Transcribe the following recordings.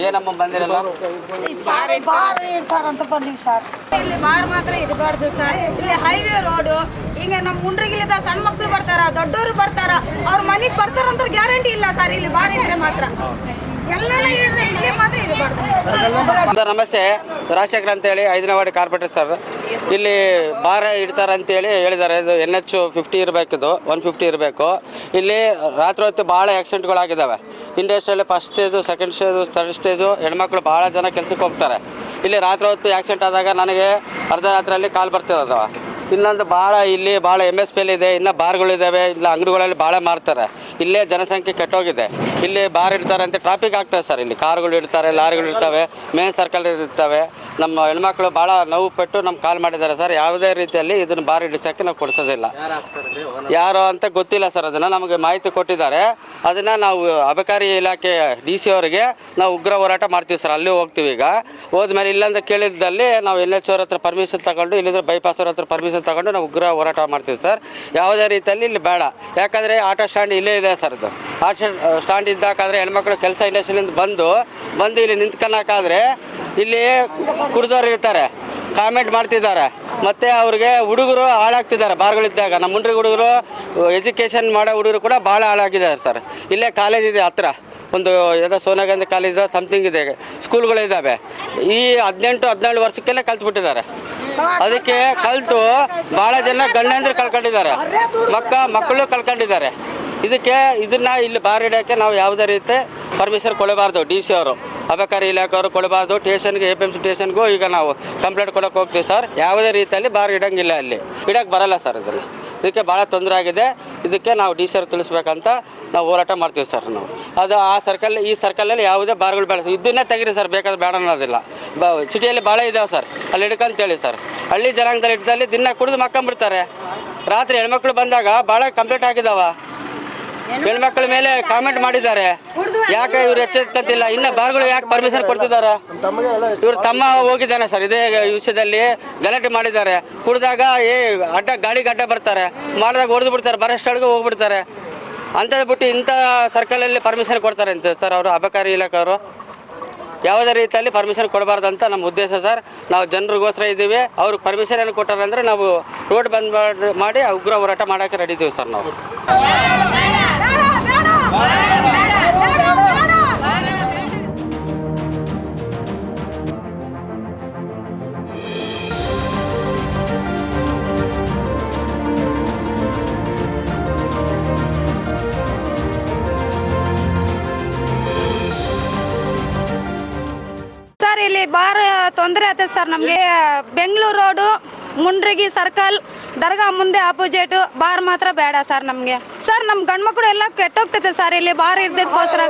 ಏನಮ್ಮ ಬಂದಿರಲ್ಲ ಬಾರ್ ಇಡ್ತಾರಂತ ಬಂದಿವಿ ಸರ್. ಇಲ್ಲಿ ಬಾರ್ ಮಾತ್ರ ಇರಬಾರ್ದು ಸರ್. ಇಲ್ಲಿ ಹೈವೇ ರೋಡು, ಈಗ ನಮ್ಮ ಮುಂಡ್ರಿಗಿಲಿದ ಸಣ್ಣ ಮಕ್ಳು ಬರ್ತಾರ, ದೊಡ್ಡವರು ಬರ್ತಾರ, ಅವ್ರ ಮನೆಗೆ ಬರ್ತಾರಂತ ಗ್ಯಾರಂಟಿ ಇಲ್ಲ ಸರ್. ಇಲ್ಲಿ ಬಾರ್ ಇದ್ರೆ ಮಾತ್ರ ಇಲ್ಲಿ ಮಾತ್ರ ಇರಬಾರ್ದು. ನಮಸ್ತೆ, ರಾಜಶೇಖರ್ ಅಂತೇಳಿ 5ನೇ ವಾರ್ಡ್ ಕಾರ್ಪೊರೇಟರ್ ಸರ್. ಇಲ್ಲಿ ಬಾರ್ ಇಡ್ತಾರೆ ಅಂತೇಳಿ ಹೇಳಿದ್ದಾರೆ. ಇದು NH 50 ಇರಬೇಕಿದು, 150 ಇರಬೇಕು. ಇಲ್ಲಿ ರಾತ್ರಿ ಹೊತ್ತು ಭಾಳ ಆಕ್ಸಿಡೆಂಟ್ಗಳಾಗಿದ್ದಾವೆ. ಇಂಡಸ್ಟ್ರಿಯಲ್ಲಿ first stage, second stage, third stage ಹೆಣ್ಮಕ್ಳು ಭಾಳ ಜನ ಕೆಲಸಕ್ಕೆ ಹೋಗ್ತಾರೆ. ಇಲ್ಲಿ ರಾತ್ರಿ ಹೊತ್ತು ಆಕ್ಸಿಡೆಂಟ್ ಆದಾಗ ನನಗೆ ಅರ್ಧ ರಾತ್ರಿಯಲ್ಲಿ ಕಾಲ್ ಬರ್ತಿರೋದು. ಇನ್ನೊಂದು ಭಾಳ ಇಲ್ಲಿ ಭಾಳ MSPL ಇದೆ, ಇನ್ನು ಬಾರ್ಗಳಿದ್ದಾವೆ, ಇಲ್ಲ ಅಂಗಡಿಗಳಲ್ಲಿ ಭಾಳ ಮಾರ್ತಾರೆ. ಇಲ್ಲೇ ಜನಸಂಖ್ಯೆ ಕೆಟ್ಟೋಗಿದೆ. ಇಲ್ಲಿ ಬಾರ್ ಇಡ್ತಾರೆ ಅಂತ ಟ್ರಾಫಿಕ್ ಆಗ್ತದೆ ಸರ್. ಇಲ್ಲಿ ಕಾರುಗಳು ಇಡ್ತಾರೆ, ಲಾರಿಗಳು ಇರ್ತವೆ, ಮೇನ್ ಸರ್ಕಲ್ ಇರ್ತವೆ. ನಮ್ಮ ಹೆಣ್ಮಕ್ಳು ಭಾಳ ನೋವು ಪಟ್ಟು ನಮ್ಗೆ ಕಾಲ್ ಮಾಡಿದ್ದಾರೆ ಸರ್. ಯಾವುದೇ ರೀತಿಯಲ್ಲಿ ಇದನ್ನು ಬಾರ್ ಇಡಿಸೋಕ್ಕೆ ನಾವು ಕೊಡಿಸೋದಿಲ್ಲ. ಯಾರು ಅಂತ ಗೊತ್ತಿಲ್ಲ ಸರ್. ಅದನ್ನು ನಮಗೆ ಮಾಹಿತಿ ಕೊಟ್ಟಿದ್ದಾರೆ. ಅದನ್ನು ನಾವು ಅಬಕಾರಿ ಇಲಾಖೆ DC ಅವರಿಗೆ ನಾವು ಉಗ್ರ ಹೋರಾಟ ಮಾಡ್ತೀವಿ ಸರ್. ಅಲ್ಲಿ ಹೋಗ್ತೀವಿ. ಈಗ ಹೋದ್ಮೇಲೆ ಇಲ್ಲಂತ ಕೇಳಿದ್ದಲ್ಲಿ ನಾವು NH ಅವ್ರ ಹತ್ರ ಪರ್ಮಿಷನ್ ತಗೊಂಡು, ಇಲ್ಲಿಂದ ಬೈಪಾಸ್ ಅವ್ರ ಹತ್ರ ಪರ್ಮಿಷನ್ ತಗೊಂಡು ನಾವು ಉಗ್ರ ಹೋರಾಟ ಮಾಡ್ತೀವಿ ಸರ್. ಯಾವುದೇ ರೀತಿಯಲ್ಲಿ ಇಲ್ಲಿ ಬೇಡ. ಯಾಕಂದರೆ ಆಟೋ ಸ್ಟ್ಯಾಂಡ್ ಇಲ್ಲೇ ಇದೆ ಸರ್. ಇದು ಆಟೋ ಸ್ಟ್ಯಾಂಡ್ ಇದ್ದಾಕಾದ್ರೆ ಹೆಣ್ಮಕ್ಳು ಕೆಲಸ ಇಂಡಸ್ಟ್ರಿಯಿಂದ ಬಂದು ಇಲ್ಲಿ ನಿಂತ್ಕೊಳ್ಳೋಕ್ಕಾದ್ರೆ ಇಲ್ಲಿ ಕುಡಿದವ್ರು ಇರ್ತಾರೆ, ಕಾಮೆಂಟ್ ಮಾಡ್ತಿದ್ದಾರೆ. ಮತ್ತು ಅವ್ರಿಗೆ ಹುಡುಗರು ಹಾಳಾಗ್ತಿದ್ದಾರೆ ಬಾರ್ಗಳಿದ್ದಾಗ. ನಮ್ಮ ಮುಂಡ್ರಿ ಹುಡುಗರು, ಎಜುಕೇಷನ್ ಮಾಡೋ ಹುಡುಗರು ಕೂಡ ಭಾಳ ಹಾಳಾಗಿದ್ದಾರೆ ಸರ್. ಇಲ್ಲೇ ಕಾಲೇಜ್ ಇದೆ ಹತ್ರ, ಒಂದು ಯಾವುದೋ ಸೋನಿಯಾ ಗಾಂಧಿ ಕಾಲೇಜು ಸಮಥಿಂಗ್ ಇದೆ, ಸ್ಕೂಲ್ಗಳಿದ್ದಾವೆ. ಈ 18-17 ವರ್ಷಕ್ಕೆಲ್ಲ ಕಲ್ತ್ಬಿಟ್ಟಿದ್ದಾರೆ. ಅದಕ್ಕೆ ಕಲಿತು ಭಾಳ ಜನ ಗಂಡಂದ್ರು ಕಳ್ಕೊಂಡಿದ್ದಾರೆ, ಮಕ್ಕಳು ಕಳ್ಕೊಂಡಿದ್ದಾರೆ. ಇದನ್ನು ಇಲ್ಲಿ ಬಾರ್ ಇಡೋಕ್ಕೆ ನಾವು ಯಾವುದೇ ರೀತಿ ಪರ್ಮಿಷನ್ ಕೊಡಬಾರ್ದು. DC ಅವರು, ಅಬಕಾರಿ ಇಲಾಖೆಯವರು ಕೊಡಬಾರ್ದು. ಸ್ಟೇಷನ್ಗೆ, APMC ಸ್ಟೇಷನ್ಗೂ ಈಗ ನಾವು ಕಂಪ್ಲೇಂಟ್ ಕೊಡೋಕೆ ಹೋಗ್ತೀವಿ ಸರ್. ಯಾವುದೇ ರೀತಿಯಲ್ಲಿ ಬಾರ್ ಇಡೋಂಗಿಲ್ಲ, ಇಲ್ಲಿ ಇಡೋಕ್ಕೆ ಬರೋಲ್ಲ ಸರ್. ಇದಕ್ಕೆ ಭಾಳ ತೊಂದರೆ ಆಗಿದೆ. ಇದಕ್ಕೆ ನಾವು DC ಅವ್ರು ತಿಳಿಸ್ಬೇಕಂತ ನಾವು ಹೋರಾಟ ಮಾಡ್ತೀವಿ ಸರ್. ನಾವು ಅದು ಈ ಸರ್ಕಲಲ್ಲಿ ಯಾವುದೇ ಬಾರ್ಗಳು ಬೇಡ, ಇದನ್ನೇ ತೆಗೀರಿ ಸರ್, ಬೇಕಾದ್ರೆ ಬೇಡ ಅನ್ನೋದಿಲ್ಲ. ಸಿಟಿಯಲ್ಲಿ ಭಾಳ ಇದ್ದಾವೆ ಸರ್, ಅಲ್ಲಿ ಹಿಡ್ಕಂತೇಳಿ ಸರ್. ಹಳ್ಳಿ ಜನಾಂಗದಲ್ಲಿ ಇಡ್ದಲ್ಲಿ ದಿನ ಕುಡಿದು ಮಕ್ಕೊಂಬಿಡ್ತಾರೆ. ರಾತ್ರಿ ಹೆಣ್ಮಕ್ಳು ಬಂದಾಗ ಭಾಳ ಕಂಪ್ಲೇಂಟ್ ಆಗಿದ್ದಾವ. ಹೆಣ್ಮಕ್ಳ ಮೇಲೆ ಕಾಮೆಂಟ್ ಮಾಡಿದ್ದಾರೆ. ಯಾಕೆ ಇವ್ರು ಎಚ್ಚೆತ್ಕಂತಿಲ್ಲ? ಇನ್ನು ಬಾರ್ಗಳು ಯಾಕೆ ಪರ್ಮಿಷನ್ ಕೊಡ್ತಿದ್ದಾರೆ? ಇವ್ರ ತಮ್ಮ ಹೋಗಿದ್ದಾನೆ ಸರ್, ಇದೇ ವಿಷಯದಲ್ಲಿ ಗಲಾಟೆ ಮಾಡಿದ್ದಾರೆ. ಕುಡಿದಾಗ ಗಾಡಿಗೆ ಅಡ್ಡ ಬರ್ತಾರೆ, ಮಾಡಿದಾಗ ಹೊಡೆದು ಬಿಡ್ತಾರೆ, ಬರೋ ಸ್ಟಾಡ್ಗೆ ಹೋಗ್ಬಿಡ್ತಾರೆ. ಅಂಥದ್ದು ಬಿಟ್ಟು ಇಂಥ ಸರ್ಕಲಲ್ಲಿ ಪರ್ಮಿಷನ್ ಕೊಡ್ತಾರೆ ಅಂತ ಸರ್ ಅವರು, ಅಬಕಾರಿ ಇಲಾಖೆಯವರು. ಯಾವುದೇ ರೀತಿಯಲ್ಲಿ ಪರ್ಮಿಷನ್ ಕೊಡಬಾರ್ದು ಅಂತ ನಮ್ಮ ಉದ್ದೇಶ ಸರ್. ನಾವು ಜನರಿಗೋಸ್ಕರ ಇದ್ದೀವಿ. ಅವ್ರಿಗೆ ಪರ್ಮಿಷನ್ ಏನು ಕೊಟ್ಟಾರೆ ಅಂದರೆ ನಾವು ರೋಡ್ ಬಂದ್ ಮಾಡಿ ಉಗ್ರ ಹೋರಾಟ ಮಾಡೋಕ್ಕೆ ರೆಡಿ ಇದ್ದೀವಿ ಸರ್ ನಾವು. ಸರ್ ಇಲ್ಲಿ ಬಾರ್ ತೊಂದರೆ ಆಯ್ತದೆ ಸರ್ ನಮಗೆ. ಬೆಂಗಳೂರು ರೋಡು, ಮುಂಡ್ರಿಗಿ ಸರ್ಕಲ್, ದರ್ಗಾ ಮುಂದೆ ಆಪೋಸಿಟ್ ಬಾರ್ ಮಾತ್ರ ಬೇಡ ಸರ್ ನಮಗೆ. ಸರ್ ನಮ್ಮ ಗಂಡ್ಮಕ್ಳು ಎಲ್ಲ ಕೆಟ್ಟೋಗ್ತೈತೆ ಸರ್ ಇಲ್ಲಿ ಬಾರ್ ಇದ್ದಕ್ಕೋಸ್ಕರ.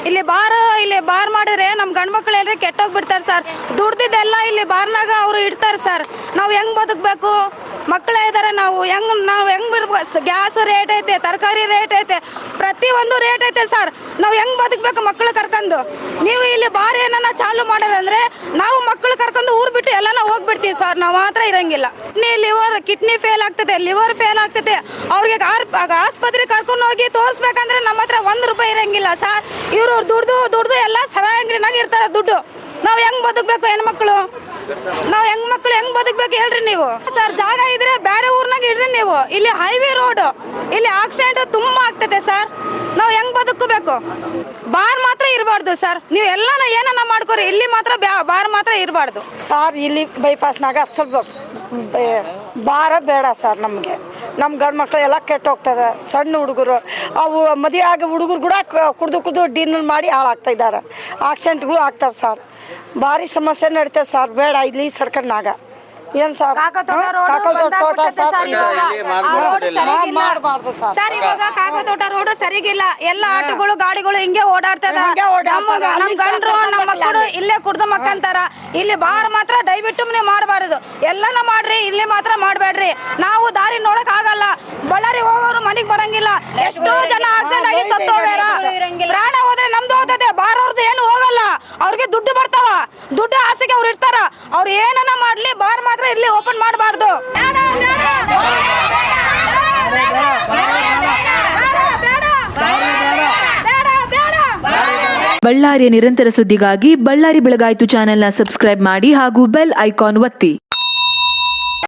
ಇಲ್ಲಿ ಬಾರ್ ಮಾಡಿದ್ರೆ ನಮ್ಮ ಗಂಡ್ಮಕ್ಳು ಎಲ್ಲರೂ ಕೆಟ್ಟೋಗ್ಬಿಡ್ತಾರೆ ಸರ್. ದುಡ್ದಿದ್ದೆಲ್ಲ ಇಲ್ಲಿ ಬಾರ್ನಾಗ ಅವರು ಇಡ್ತಾರೆ ಸರ್. ನಾವು ಹೆಂಗೆ ಬದುಕಬೇಕು? ಮಕ್ಕಳೇ ಇದ್ದಾರೆ, ನಾವು ಹೆಂಗೆ ಬಿಡ್ಬೇಕು? ಗ್ಯಾಸ್ ರೇಟ್ ಐತೆ, ತರಕಾರಿ ರೇಟ್ ಐತೆ, ಪ್ರತಿಯೊಂದು ರೇಟ್ ಐತೆ ಸರ್. ನಾವು ಹೆಂಗೆ ಬದುಕಬೇಕು ಮಕ್ಕಳು ಕರ್ಕೊಂಡು? ನೀವು ಇಲ್ಲಿ ಬಾರ್ ಏನನ್ನ ಚಾಲು ಮಾಡೋದಂದ್ರೆ ನಾವು ಮಕ್ಕಳು ಕರ್ಕೊಂಡು ಊರು ಬಿಟ್ಟು ಎಲ್ಲ ಹೋಗ್ಬಿಡ್ತೀವಿ ಸರ್. ನಾವು ಮಾತ್ರ ಇರಂಗಿಲ್ಲ. ಕಿಡ್ನಿ ಫೇಲ್ ಆಗ್ತದೆ, ಲಿವರ್ ಫೇಲ್ ಆಗ್ತದೆ. ಅವ್ರಿಗೆ ಆಸ್ಪತ್ರೆಗೆ ಕರ್ಕೊಂಡು ಹೋಗಿ ತೋರಿಸ್ಬೇಕಂದ್ರೆ ನಮ್ಮ ಹತ್ರ 1 ರೂಪಾಯಿ ಇರಂಗಿಲ್ಲ ಸರ್. ಇವರು ದುಡ್ದು ಎಲ್ಲ ಸರಾಂಗಡಿನಾಗ ಇರ್ತಾರೆ ದುಡ್ಡು. ನಾವು ಹೆಂಗ್ ಬದುಕಬೇಕು ಹೆಣ್ಮಕ್ಳು? ನಾವು ಹೆಂಗ್ ಬದುಕಬೇಕು ಹೇಳ್ರಿ ನೀವು ಸರ್? ಜಾಗ ಇದ್ರೆ ಬೇರೆ ಊರ್ನಾಗ ಇಡ್ರಿ ನೀವು. ಇಲ್ಲಿ ಹೈವೇ ರೋಡು, ಇಲ್ಲಿ ಆಕ್ಸಿಡೆಂಟ್ ತುಂಬಾ ಆಗ್ತದೆ ಸರ್. ನಾವು ಹೆಂಗ್ ಬದುಕಬೇಕು? ಬಾರ್ ಮಾತ್ರ ಇರಬಾರ್ದು ಸರ್. ನೀವು ಎಲ್ಲಾನ ಏನನ್ನ ಮಾಡ್ಕೊರಿ, ಇಲ್ಲಿ ಮಾತ್ರ ಬಾರ್ ಮಾತ್ರ ಇರಬಾರ್ದು ಸರ್. ಇಲ್ಲಿ ಬೈಪಾಸ್ನಾಗ ಅಸಲ್ ಬಾರ ಬೇಡ ಸರ್ ನಮಗೆ. ನಮ್ಮ ಗಂಡು ಮಕ್ಕಳು ಎಲ್ಲ ಕೆಟ್ಟು ಹೋಗ್ತದೆ. ಸಣ್ಣ ಹುಡುಗರು, ಅವು ಮದುವೆ ಆಗ ಹುಡುಗರು ಕೂಡ ಕುಡ್ದು ಡಿನ್ನರ್ ಮಾಡಿ ಹಾಳಾಗ್ತಾ ಇದ್ದಾರೆ. ಆಕ್ಸಿಡೆಂಟ್ಗಳು ಆಗ್ತಾರೆ ಸರ್. ಭಾರಿ ಸಮಸ್ಯೆ ನಡೀತದೆ ಸರ್. ಬೇಡ ಇಲ್ಲಿ ಸರ್ಕಲ್ನಾಗ. ಏನು ಸರ್ ಸರ್, ಇವಾಗ ಕಾಕತೋಟ ರೋಡ್ ಸರಿಗಿಲ್ಲ. ಎಲ್ಲ ಆಟೋಗಳು ಗಾಡಿಗಳು ಹಿಂಗೆ ಓಡಾಡ್ತದ. ನಮ್ ಗಂಡ್ರು ನಮ್ಮ ಮಕ್ಕಳು ಇಲ್ಲೇ ಕುಡ್ದು ಮಕ್ಕಂತಾರ. ಇಲ್ಲಿ ಬಾರ್ ಮಾತ್ರ ದಯವಿಟ್ಟು ನೀವು ಮಾಡಬಾರದು. ಎಲ್ಲಾನ ಮಾಡ್ರಿ, ಇಲ್ಲಿ ಮಾತ್ರ ಮಾಡಬೇಡ್ರಿ. ನಾವು ದಾರಿ ನೋಡಕ್ ಆಗಲ್ಲ. ಬಳ್ಳಾರಿ ಹೋಗೋರು ಮನೆಗೆ ಬರಂಗಿಲ್ಲ. ಎಷ್ಟೋ ಜನ ಆಕ್ಸಿಡೆಂಟ್ ಆಗಿ ಸತ್ತು ಹೋಗ್ಯಾರ. ಪ್ರಾಣ ಹೋದ್ರೆ ನಮ್ದು ಹೋಗ್ತದೆ, ಬಾರ್ ಅವ್ರದ್ದು ಏನು ಹೋಗಲ್ಲ. ಅವ್ರಿಗೆ ದುಡ್ಡು ಬರ್ತಾವ, ದುಡ್ಡು ಆಸೆಗೆ ಅವ್ರು ಇರ್ತಾರ. ಅವ್ರು ಏನನ್ನ ಮಾಡ್ಲಿ, ಬಾರ್ ಮಾತ್ರ ಇಲ್ಲಿ ಓಪನ್ ಮಾಡಬಾರ್ದು. ಬಳ್ಳಾರಿಯ ನಿರಂತರ ಸುದ್ದಿಗಾಗಿ ಬಳ್ಳಾರಿ ಬೆಳಗಾಯಿತು ಚಾನೆಲ್ನ ಸಬ್ಸ್ಕ್ರೈಬ್ ಮಾಡಿ ಹಾಗೂ ಬೆಲ್ ಐಕಾನ್ ಒತ್ತಿ.